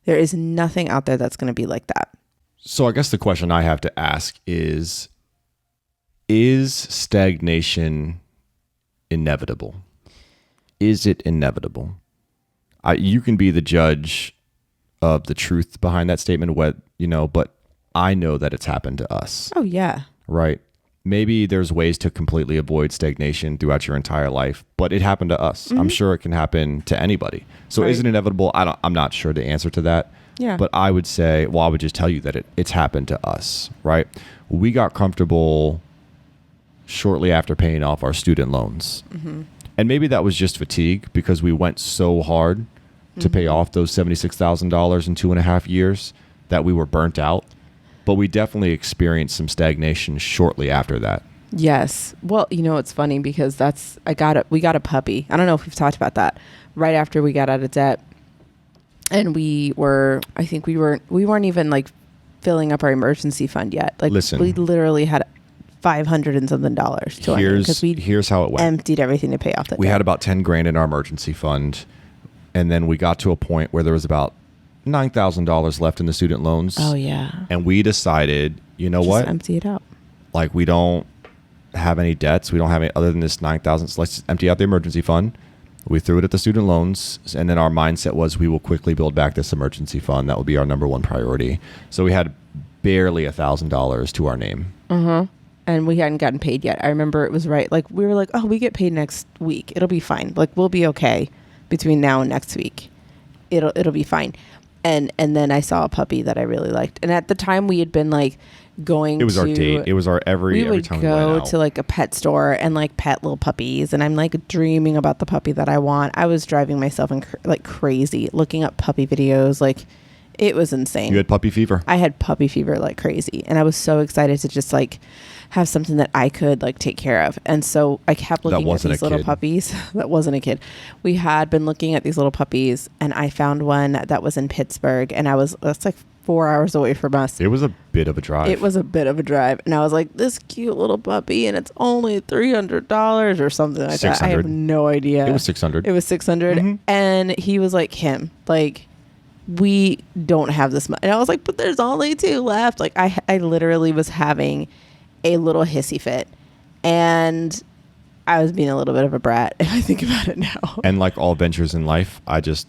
There is nothing out there that's going to be like that. So I guess the question I have to ask is stagnation inevitable? Is it inevitable? You can be the judge of the truth behind that statement, but I know that it's happened to us. Oh, yeah. Right. Maybe there's ways to completely avoid stagnation throughout your entire life, but it happened to us. I'm sure it can happen to anybody. So is it inevitable? I'm not sure the answer to that. Yeah. But I would just tell you that it's happened to us, right? We got comfortable shortly after paying off our student loans. And maybe that was just fatigue because we went so hard to pay off those $76,000 in 2.5 years that we were burnt out. But we definitely experienced some stagnation shortly after that. Yes. Well, it's funny because we got a puppy. I don't know if we've talked about that. Right after we got out of debt, and we weren't even like filling up our emergency fund yet. Like, listen, we literally had $500 and something here's how it went. Emptied everything to pay off that. We debt. had about 10 grand in our emergency fund, and then we got to a point where there was about $9,000 left in the student loans. Oh yeah. And we decided, Just empty it out. Like, we don't have any debts. We don't have any other than this $9,000. So let's just empty out the emergency fund. We threw it at the student loans, and then our mindset was we will quickly build back this emergency fund. That will be our number one priority. So we had barely $1,000 to our name. and we hadn't gotten paid yet. I remember it was right. Like, we were like, oh, we get paid next week. It'll be fine. Like, we'll be okay between now and next week. It'll be fine. And then I saw a puppy that I really liked. And at the time we had been like going to... It was our date. It was our every time we went out. We would go to like a pet store and like pet little puppies. And I'm like dreaming about the puppy that I want. I was driving myself like crazy, looking up puppy videos. Like, it was insane. You had puppy fever? I had puppy fever like crazy. And I was so excited to just like have something that I could like take care of. And so I kept looking at these little puppies. That wasn't a kid. We had been looking at these little puppies, and I found one that was in Pittsburgh, and that's like 4 hours away from us. It was a bit of a drive. And I was like, this cute little puppy, and it's only $300 or something like that. I have no idea. It was $600. It was $600. Mm-hmm. And he was like, Kim, like, we don't have this much. And I was like, but there's only 2 left. Like, I literally was having a little hissy fit, and I was being a little bit of a brat if I think about it now. And like all ventures in life, I just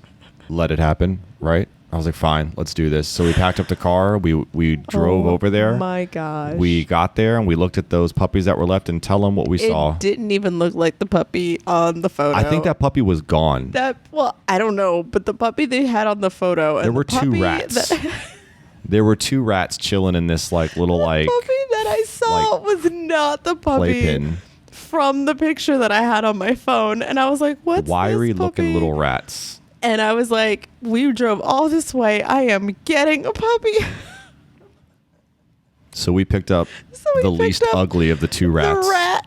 let it happen, right? I was like, fine, let's do this. So we packed up the car. We drove over there. Oh my gosh. We got there and we looked at those puppies that were left and tell them what we saw. It didn't even look like the puppy on the photo. I think that puppy was gone. Well, I don't know, but the puppy they had on the photo. There were 2 rats. There were 2 rats chilling in this like little like puppy that I saw was not the puppy playpen from the picture that I had on my phone. And I was like, what's wiry this puppy? Looking little rats. And I was like, we drove all this way. I am getting a puppy. So we picked up the least ugly of the 2 rats. The rat.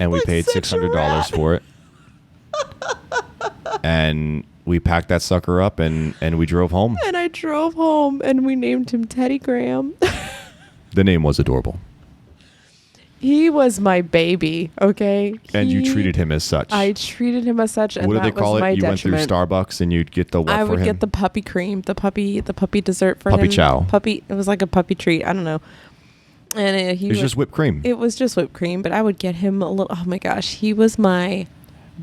And we like paid $600 for it. And we packed that sucker up and we drove home. And I drove home and we named him Teddy Graham. The name was adorable. He was my baby, okay? And you treated him as such. I treated him as such, and what did they call it? You detriment. Went through Starbucks and you'd get the what for him? I would get the puppy cream, the puppy dessert for him. Puppy chow. It was like a puppy treat. I don't know. And it was just whipped cream. It was just whipped cream, but I would get him a little. Oh my gosh, he was my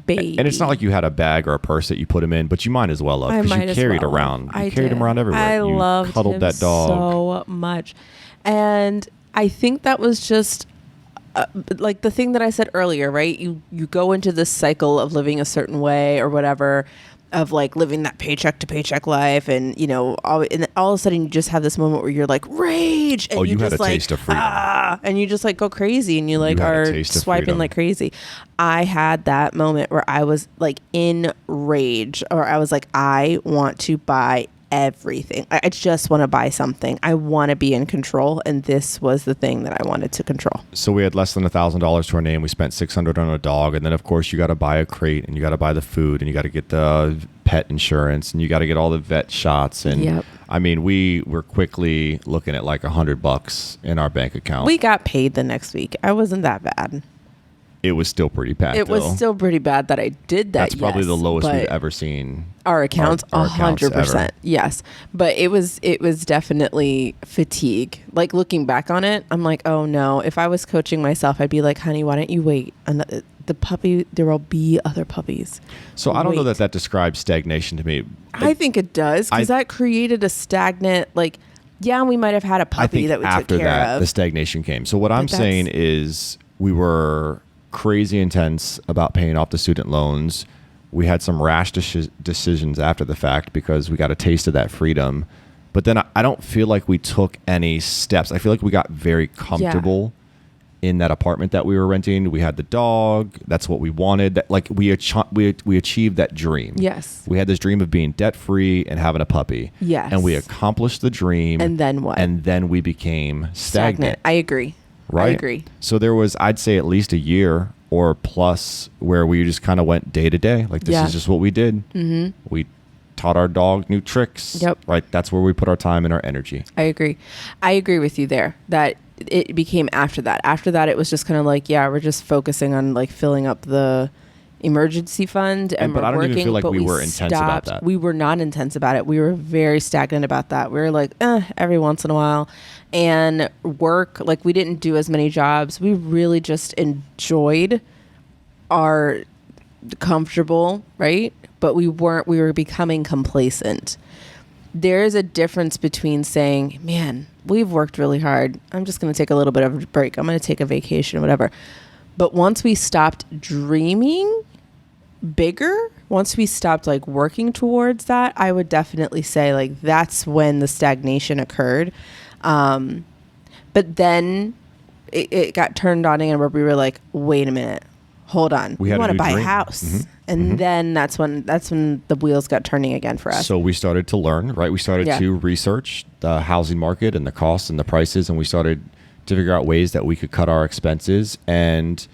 baby. And it's not like you had a bag or a purse that you put him in, but you might as well have, because you carried around. You carried him around everywhere. I loved cuddled him that dog so much, and I think that was just. Like the thing that I said earlier, right? You go into this cycle of living a certain way or whatever, of like living that paycheck to paycheck life, and all of a sudden you just have this moment where you're like rage, and you had just a taste of freedom, and you just like go crazy, and you like are swiping like crazy. I had that moment where I was like in rage, or I was like, I want to buy everything. I just want to buy something. I want to be in control, and this was the thing that I wanted to control. So we had less than $1,000 to our name. We spent $600 on a dog, and then of course you got to buy a crate, and you got to buy the food, and you got to get the pet insurance, and you got to get all the vet shots. And yep. I mean, we were quickly looking at like $100 in our bank account. We got paid the next week. I wasn't that bad. It was still pretty bad. It was still pretty bad that I did that. That's probably the lowest we've ever seen. Our accounts, 100%. Yes. But it was definitely fatigue. Like looking back on it, I'm like, oh no, if I was coaching myself, I'd be like, honey, why don't you wait? And the puppy, there will be other puppies. So I don't know that describes stagnation to me. I think it does, because that created a stagnant, like, yeah, we might have had a puppy that we took care of. After that, the stagnation came. So what I'm saying is we were crazy intense about paying off the student loans. We had some rash decisions after the fact because we got a taste of that freedom. But then I don't feel like we took any steps. I feel like we got very comfortable in that apartment that we were renting. We had the dog. That's what we wanted. That, like we achieved that dream. Yes. We had this dream of being debt free and having a puppy. Yes. And we accomplished the dream. And then what? And then we became stagnant. I agree. Right? I agree. So there was, I'd say, at least a year or plus where we just kind of went day to day. Like, this is just what we did. Mm-hmm. We taught our dog new tricks. Yep. Right? That's where we put our time and our energy. I agree. I agree with you there that it became after that. After that, it was just kind of like, we're just focusing on like filling up the emergency fund, and but I don't even feel like we were intense about that. We were not intense about it. We were very stagnant about that. We were like, every once in a while. And work, like we didn't do as many jobs. We really just enjoyed our comfortable, right? But we were becoming complacent. there is a difference between saying, man, we've worked really hard. I'm just going to take a little bit of a break. I'm going to take a vacation, whatever. But once we stopped dreaming bigger, once we stopped like working towards that, I would definitely say like that's when the stagnation occurred. But then it got turned on again where we were like, wait a minute, hold on. We want to buy a house. Mm-hmm. And then that's when the wheels got turning again for us. So we started to learn, right? We started to research the housing market and the costs and the prices, and we started to figure out ways that we could cut our expenses, and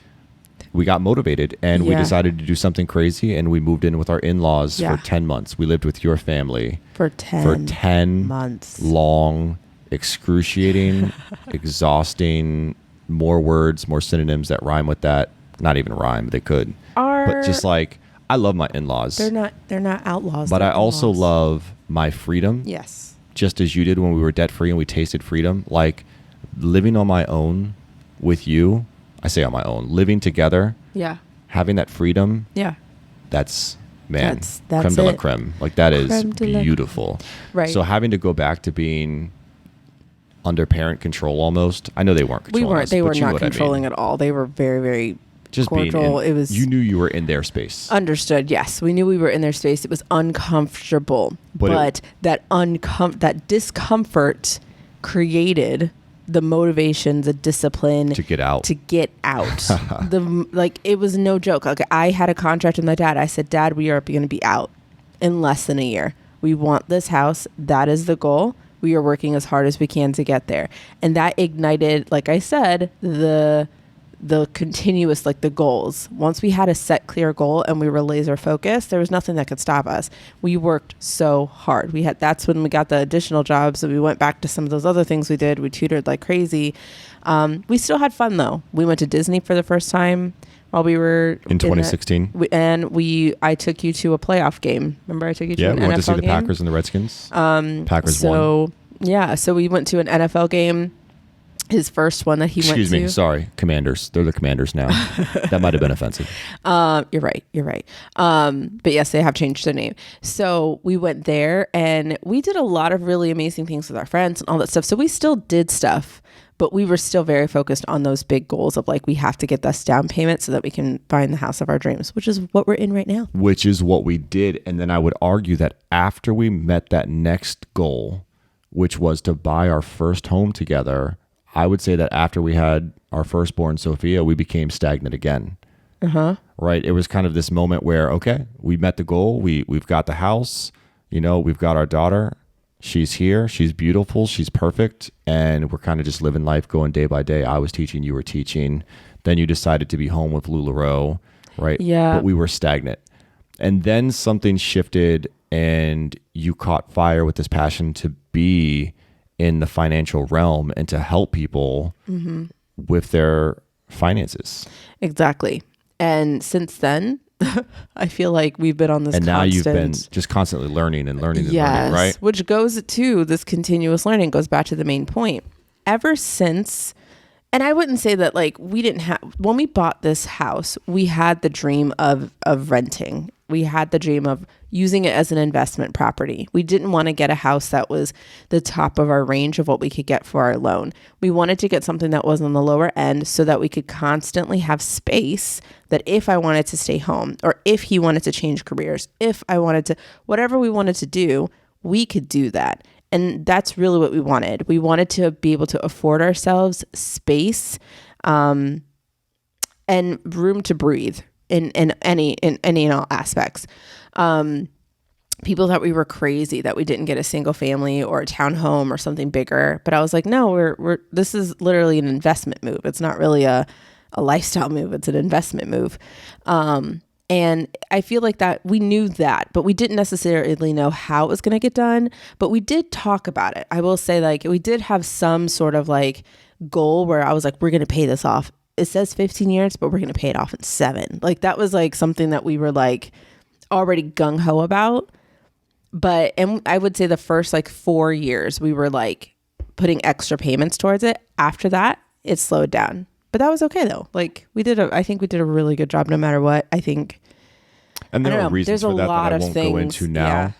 we got motivated, and we decided to do something crazy, and we moved in with our in-laws for 10 months. We lived with your family for 10 months. Long, excruciating, exhausting, more words, more synonyms that rhyme with that. Not even rhyme, they could. But just like, I love my in-laws. They're not outlaws. But I also love my freedom. Yes. Just as you did when we were debt-free and we tasted freedom. Like, living on my own with you, I say on my own, living together. Yeah. Having that freedom. Yeah. That's, man, that's creme de la creme. Like, that is beautiful. Right. So having to go back to being under parent control almost. I know they weren't controlling us. They were not controlling at all. They were very, very just cordial. It was, you knew you were in their space. Understood. Yes, we knew we were in their space. It was uncomfortable, but that discomfort created the motivation, the discipline to get out. It was no joke. Like, I had a contract with my dad. I said, Dad, we are going to be out in less than a year. We want this house. That is the goal. We are working as hard as we can to get there. And that ignited, like I said, the continuous, like the goals. Once we had a set clear goal and we were laser focused, there was nothing that could stop us. We worked so hard. That's when we got the additional jobs, and we went back to some of those other things we did. We tutored like crazy. We still had fun though. We went to Disney for the first time while we were in 2016. I took you to a playoff game. Remember I took you to an NFL game? Yeah, we went to see the Packers and the Redskins. Packers won. Yeah, so we went to an NFL game. His first one that he went to. Excuse me, sorry, Commanders. They're the Commanders now. That might have been offensive. You're right. But yes, they have changed their name. So we went there and we did a lot of really amazing things with our friends and all that stuff. So we still did stuff, but we were still very focused on those big goals of like, we have to get this down payment so that we can find the house of our dreams, which is what we're in right now. Which is what we did. And then I would argue that after we met that next goal, which was to buy our first home together, I would say that after we had our firstborn, Sophia, we became stagnant again. Right? It was kind of this moment where, okay, we met the goal. We've got the house. We've got our daughter. She's here. She's beautiful. She's perfect. And we're kind of just living life, going day by day. I was teaching. You were teaching. Then you decided to be home with LuLaRoe, right? Yeah. But we were stagnant. And then something shifted, and you caught fire with this passion to be in the financial realm and to help people with their finances. Exactly. And since then, I feel like we've been on this now you've been just constantly learning and learning, right? Which goes to this continuous learning, goes back to the main point. Ever since, and I wouldn't say that like we didn't have, when we bought this house, we had the dream of renting. We had the dream of using it as an investment property. We didn't want to get a house that was the top of our range of what we could get for our loan. We wanted to get something that was on the lower end so that we could constantly have space that if I wanted to stay home, or if he wanted to change careers, if I wanted to, whatever we wanted to do, we could do that. And that's really what we wanted. We wanted to be able to afford ourselves space and room to breathe in any and all aspects. People thought we were crazy that we didn't get a single family or a townhome or something bigger. But I was like, no, we're this is literally an investment move. It's not really a lifestyle move. It's an investment move. And I feel like that we knew that, but we didn't necessarily know how it was going to get done. But we did talk about it. I will say, like, we did have some sort of like goal where I was like, we're going to pay this off. It says 15 years, but we're going to pay it off in 7. Like, that was like something that we were like already gung ho about. But, and I would say the first like 4 years, we were like putting extra payments towards it. After that, it slowed down. But that was okay though. Like I think we did a really good job no matter what. I think. And there are reasons for that I won't go into now.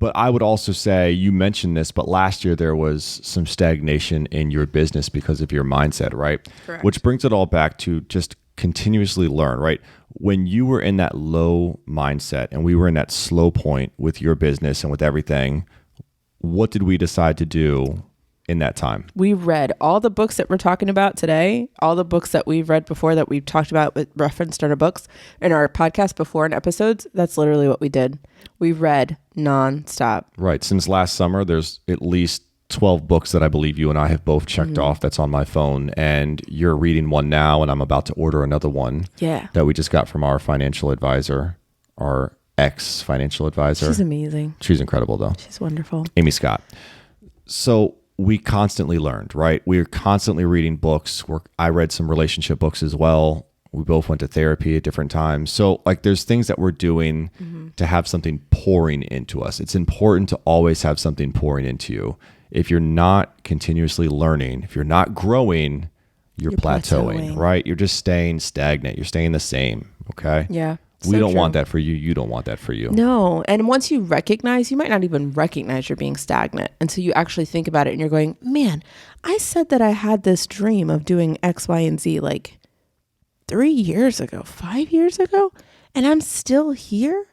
But I would also say, you mentioned this, but last year there was some stagnation in your business because of your mindset, right? Correct. Which brings it all back to just continuously learn, right? When you were in that low mindset and we were in that slow point with your business and with everything, what did we decide to do in that time? We read all the books that we're talking about today, all the books that we've read before that we've talked about with referenced in our books, in our podcast before in episodes. That's literally what we did. We read nonstop. Right. Since last summer, there's at least 12 books that I believe you and I have both checked off that's on my phone. And you're reading one now, and I'm about to order another one that we just got from our financial advisor, our ex-financial advisor. She's amazing. She's incredible, though. She's wonderful. Amy Scott. So we constantly learned, right? We were constantly reading books. I read some relationship books as well. We both went to therapy at different times. So like there's things that we're doing to have something pouring into us. It's important to always have something pouring into you. If you're not continuously learning, if you're not growing, you're plateauing, right? You're just staying stagnant. You're staying the same, okay? Yeah. We don't want that for you. You don't want that for you. No. And once you recognize, you might not even recognize you're being stagnant until you actually think about it and you're going, man, I said that I had this dream of doing X, Y, and Z like 3 years ago, 5 years ago, and I'm still here.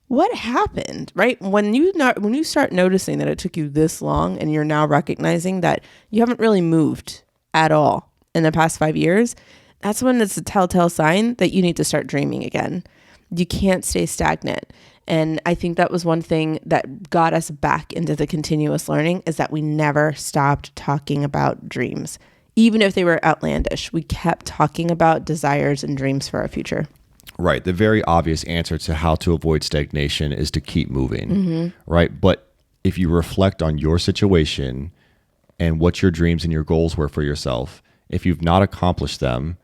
What happened, right? When you start noticing that it took you this long and you're now recognizing that you haven't really moved at all in the past 5 years, that's when it's a telltale sign that you need to start dreaming again. You can't stay stagnant. And I think that was one thing that got us back into the continuous learning is that we never stopped talking about dreams. Even if they were outlandish, we kept talking about desires and dreams for our future. Right. The very obvious answer to how to avoid stagnation is to keep moving, right? But if you reflect on your situation and what your dreams and your goals were for yourself, if you've not accomplished them,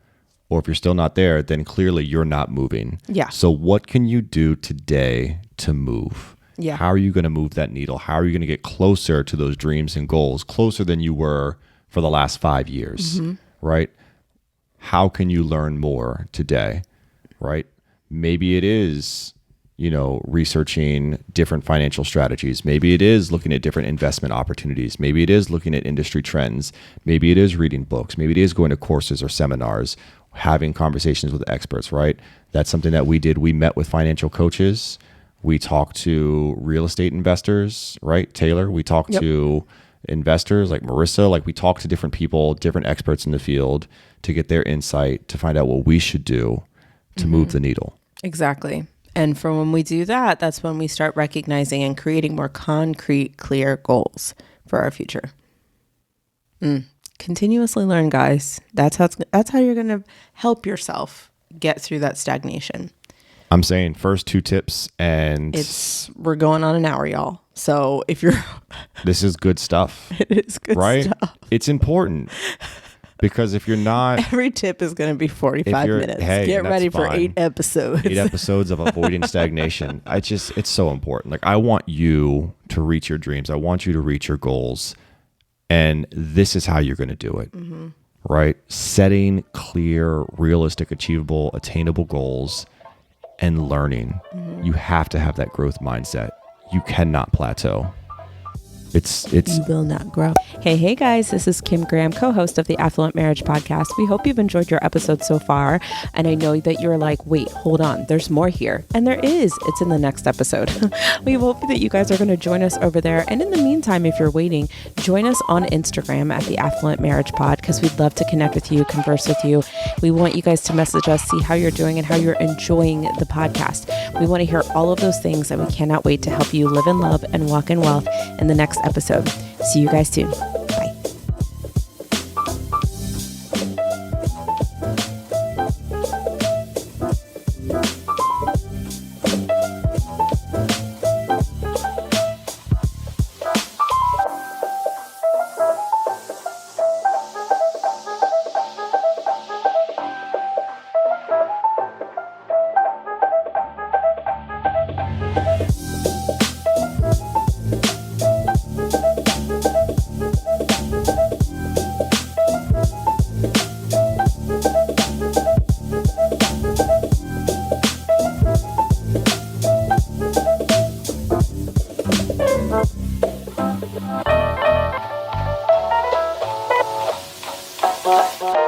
or if you're still not there, then clearly you're not moving. Yeah. So what can you do today to move? Yeah. How are you going to move that needle? How are you going to get closer to those dreams and goals, closer than you were for the last 5 years, right? How can you learn more today, right? Maybe it is, researching different financial strategies. Maybe it is looking at different investment opportunities. Maybe it is looking at industry trends. Maybe it is reading books. Maybe it is going to courses or seminars, having conversations with experts, right? That's something that we did. We met with financial coaches. We talked to real estate investors, right? Taylor, we talked to investors like Marissa, like we talked to different people, different experts in the field to get their insight to find out what we should do to move the needle. Exactly. And for when we do that, that's when we start recognizing and creating more concrete, clear goals for our future. Continuously learn, guys. That's how you're going to help yourself get through that stagnation. I'm saying first 2 tips, and we're going on an hour, y'all. So if you're this is good stuff. It is good right? stuff. It's important because if you're not, every tip is going to be 45 minutes. Get ready for 8 episodes. 8 episodes of avoiding stagnation. It's so important. Like I want you to reach your dreams. I want you to reach your goals. And this is how you're going to do it, right? Setting clear, realistic, achievable, attainable goals and learning. You have to have that growth mindset. You cannot plateau. You will not grow. Hey guys, this is Kim Graham, co-host of the Affluent Marriage Podcast. We hope you've enjoyed your episode so far. And I know that you're like, wait, hold on, there's more here. And there is. It's in the next episode. We hope that you guys are going to join us over there. And in the meantime, if you're waiting, join us on Instagram at the Affluent Marriage Pod, because we'd love to connect with you, converse with you. We want you guys to message us, see how you're doing and how you're enjoying the podcast. We want to hear all of those things, and we cannot wait to help you live in love and walk in wealth in the next episode. See you guys soon. Bye. Bye.